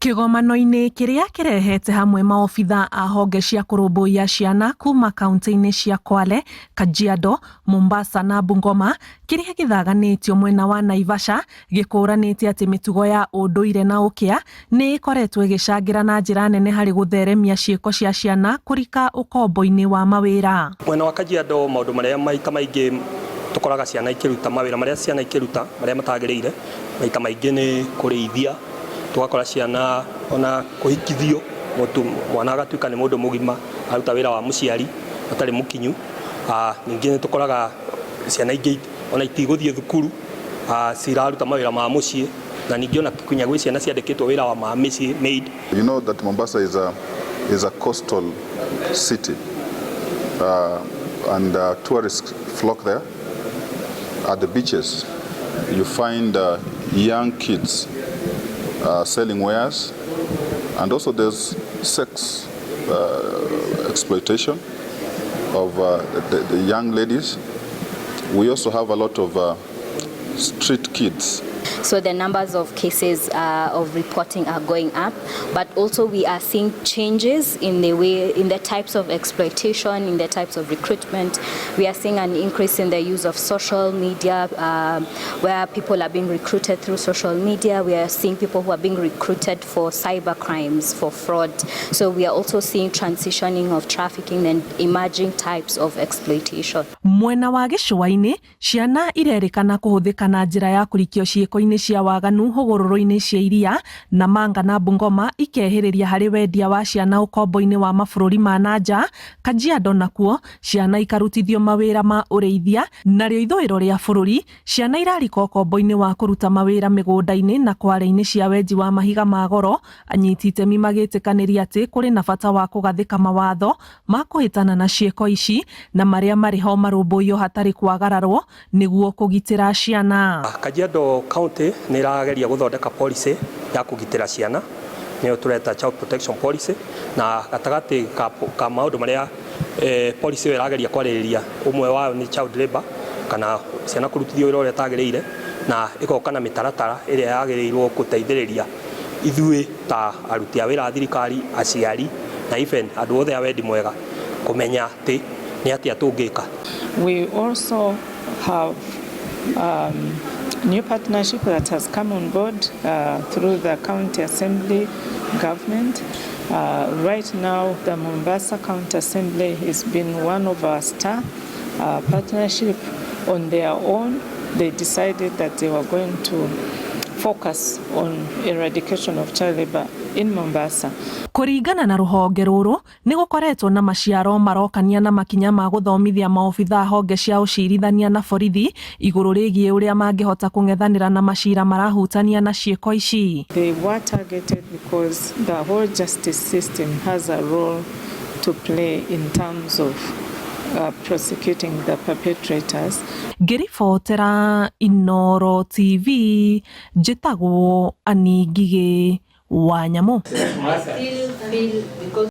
Kĩgomano-inĩ kĩrĩa kĩrehete hamwe maobitha a honge cia kũrũmbũiya ciana kuma kaunti-inĩ cia Kwale, Kajiado, Mombasa na Bungoma, kĩrĩa gĩthaganĩtio mwena wa Naivasha, gĩkũranĩtie atĩ mĩtugo ya ũndũire na ũkĩa nĩ ĩkoretwo ĩgĩcangĩra na njĩra nene harĩ gũtheremia ciĩko cia ciana kũrika ũkombo-inĩ wa mawĩra. Mwena wa Kajiado, maũndũ marĩa maita maingĩ tũkoraga ciana ikĩruta mawĩra marĩa ciana ikĩruta marĩa matagĩrĩire, maita maingĩ nĩ kũrĩithia, tugakora ciana ona kũhikithio, mwana agatuĩka nĩ mũndũ mũgima aruta wĩra wa mũciari atarĩ mũkinyu. Ningĩ nĩ tũkoraga ciana ingĩ ona itigũthiĩ thukuru, ciraruta mawĩra ma mũciĩ, na ningĩ ona kinya gwĩ ciana ciandĩkĩtwo wĩra wa ma mĩciĩ maid. You know that Mombasa is a coastal city, and tourists flock there. At the beaches, you find young kids selling wares, and also there's sex exploitation of the young ladies. We also have a lot of street kids. So the numbers of cases of reporting are going up, but also we are seeing changes in the types of exploitation, in the types of recruitment. We are seeing an increase in the use of social media, where people are being recruited through social media. We are seeing people who are being recruited for cyber crimes, for fraud. So we are also seeing transitioning of trafficking and emerging types of exploitation. Mwena wa gĩcũa-inĩ, ciana irerĩkana kũhũthĩka na njĩra ya kũrikio ciĩko-inĩ cia waganu hũgũrũrũ-inĩ cia iria na Manga na Bungoma ikehĩrĩria harĩ wendia wa ciana ũkombo-inĩ wa mabũrũri ma nanja. Kajiado nakuo ciana ikarutithio mawĩra ma ũrĩithia, narĩo ithũĩro rĩa bũrũri ciana irarika ũkombo-inĩ wa kũruta mawĩra mĩgũnda-inĩ na kware-inĩ cia wenji wa mahiga ma goro. Anyiti itemi magĩtĩkanĩria atĩ kũrĩ na bata wa kũgathĩka mawatho ma kũhĩtana na ciĩko ici na marĩa marĩ ho marũmbũiyo hatarĩ kwagararwo nĩguo kũgitĩra ciana. Kajiado County nĩ ĩrageria gũthondeka policy ya kũgitĩra ciana, nĩyo tũreta child protection policy, na gatagatĩ ka maũndũ marĩa policy ĩyo ĩrageria kwarĩrĩria, ũmwe wao nĩ child labor, kana ciana kũrutithio wĩra ũrĩa ũtagĩrĩire, na ĩgoka na mĩtaratara ĩrĩa yagĩrĩirwo gũteithĩrĩria ithuĩ ta aruti a wĩra a thirikari, aciari na even andũ othe a wendi mwega kũmenya atĩ nĩ atĩa tũngĩka. We also have new partnership that has come on board through the county assembly government. Right now, the Mombasa County Assembly has been one of our star partnership. On their own, they decided that they were going to focus on eradication of child labor in Mombasa. Kũringana na rũhonge rũrũ nĩ gũkoretwo na maciaro marokania na makinya ma gũthomithia maobitha honge cia ũcirithania na borithi igũrũ rĩgiĩ ũrĩa mangĩhota kũng'ethanĩra na macira marahutania na ciĩko ici. They were targeted because the whole justice system has a role to play in terms of prosecuting the perpetrators. Ngĩribotera Inooro TV, njĩtagwo Ani Ngigĩ wa Nyamũ.